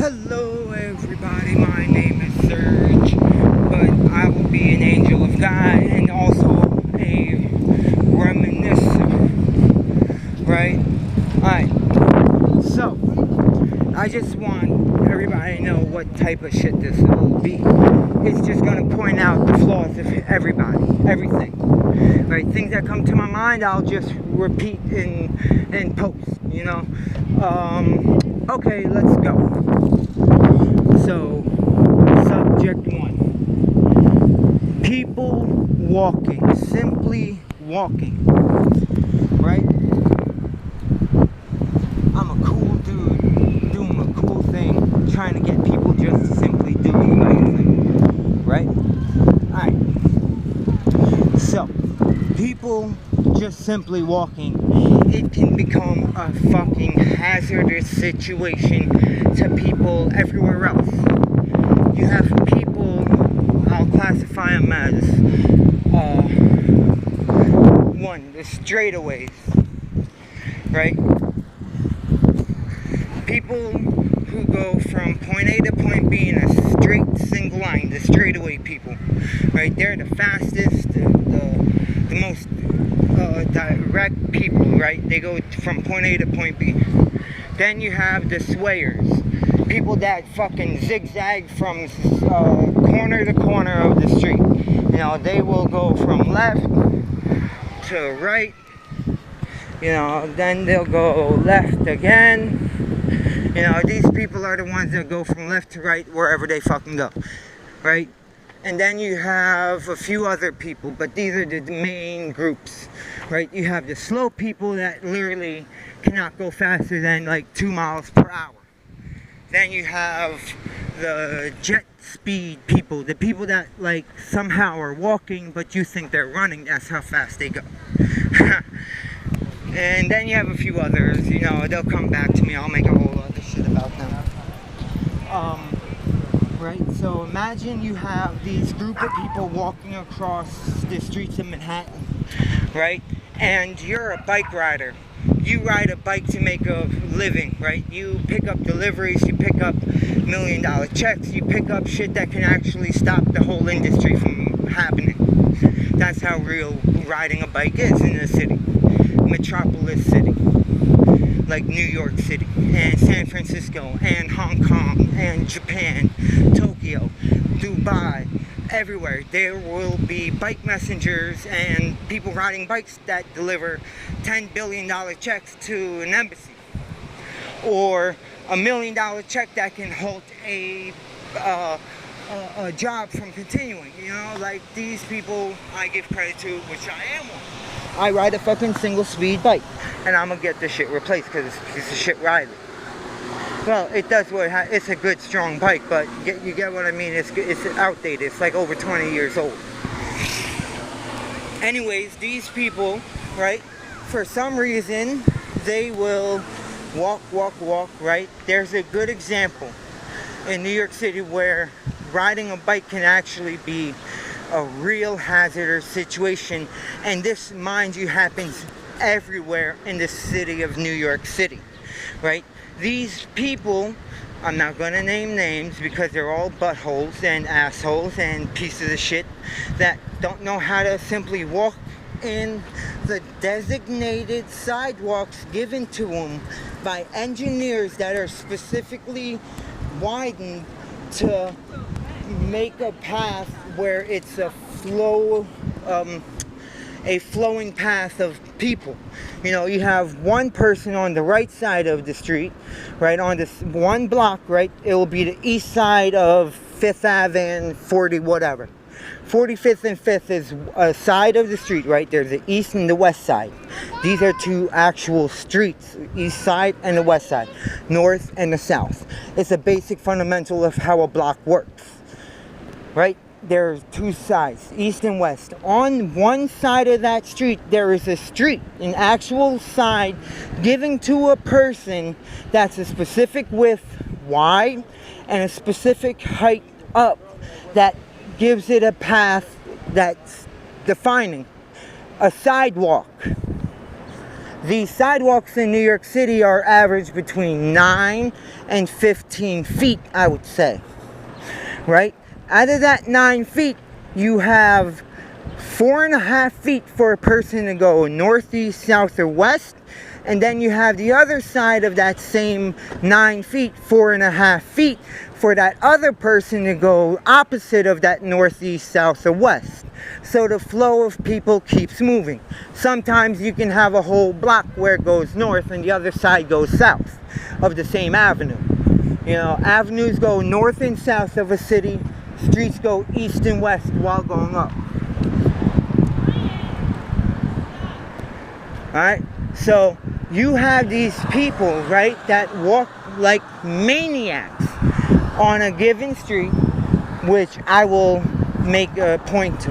Hello everybody, my name is Serge, but I will be an angel of God and also a reminiscer, right? Alright, so I just want everybody to know what type of shit this will be. It's just going to point out the flaws of everybody, everything, right? Things that come to my mind, I'll just repeat in post, you know? Okay, let's go. So, subject 1. People walking, simply walking, right? I'm a cool dude doing a cool thing, trying to get people just to simply do the right thing, right? Alright, so, people just simply walking, it can become a fucking hazardous situation to people everywhere else. You have people, I'll classify them as one, the straightaways, right? People who go from point A to point B in a straight single line, the straightaway people, right? They're the fastest, the most direct people, right? They go from point A to point B. Then you have the swayers, people that fucking zigzag from corner to corner of the street. You know, they will go from left to right, you know, then they'll go left again. You know, these people are the ones that go from left to right wherever they fucking go, right? And then you have a few other people, but these are the main groups, right? You have the slow people that literally cannot go faster than like 2 miles per hour. Then you have the jet speed people, the people that like somehow are walking, but you think they're running, that's how fast they go. And then you have a few others, you know, they'll come back to me, I'll make a whole other shit about them. Right, so imagine you have these group of people walking across the streets of Manhattan, right? And you're a bike rider. You ride a bike to make a living, right? You pick up deliveries, you pick up $1 million checks, you pick up shit that can actually stop the whole industry from happening. That's how real riding a bike is in a city, metropolis city, like New York City, and San Francisco, and Hong Kong, and Japan, Tokyo, Dubai, everywhere. There will be bike messengers and people riding bikes that deliver $10 billion checks to an embassy, or $1 million check that can halt a job from continuing. You know, like these people I give credit to, which I am one. I ride a fucking single speed bike, and I'm gonna get this shit replaced because it's a piece of shit riding. Well, it does what it's a good strong bike, but you get what I mean. It's outdated. It's like over 20 years old. Anyways, these people, right? For some reason, they will walk, right? There's a good example in New York City where riding a bike can actually be a real hazardous situation, and this, mind you, happens everywhere in the city of New York City, right? These people, I'm not going to name names because they're all buttholes and assholes and pieces of shit that don't know how to simply walk in the designated sidewalks given to them by engineers that are specifically widened to make a path where it's a flowing path of people. You know, you have one person on the right side of the street, right, on this one block, right, it will be the east side of 5th Ave and 40 whatever. 45th and 5th is a side of the street, right? There's the east and the west side. These are two actual streets, east side and the west side, north and the south. It's a basic fundamental of how a block works, right? There's two sides, east and west. On one side of that street, there is a street, an actual side given to a person that's a specific width wide and a specific height up that gives it a path that's defining a sidewalk. The sidewalks in New York City are average between 9 and 15 feet, I would say. Right? Out of that 9 feet, you have 4.5 feet for a person to go northeast, south, or west. And then you have the other side of that same 9 feet, 4.5 feet, for that other person to go opposite of that northeast, south, or west. So the flow of people keeps moving. Sometimes you can have a whole block where it goes north and the other side goes south of the same avenue. You know, avenues go north and south of a city, streets go east and west while going up. Alright? So you have these people, right, that walk like maniacs on a given street, which I will make a point to.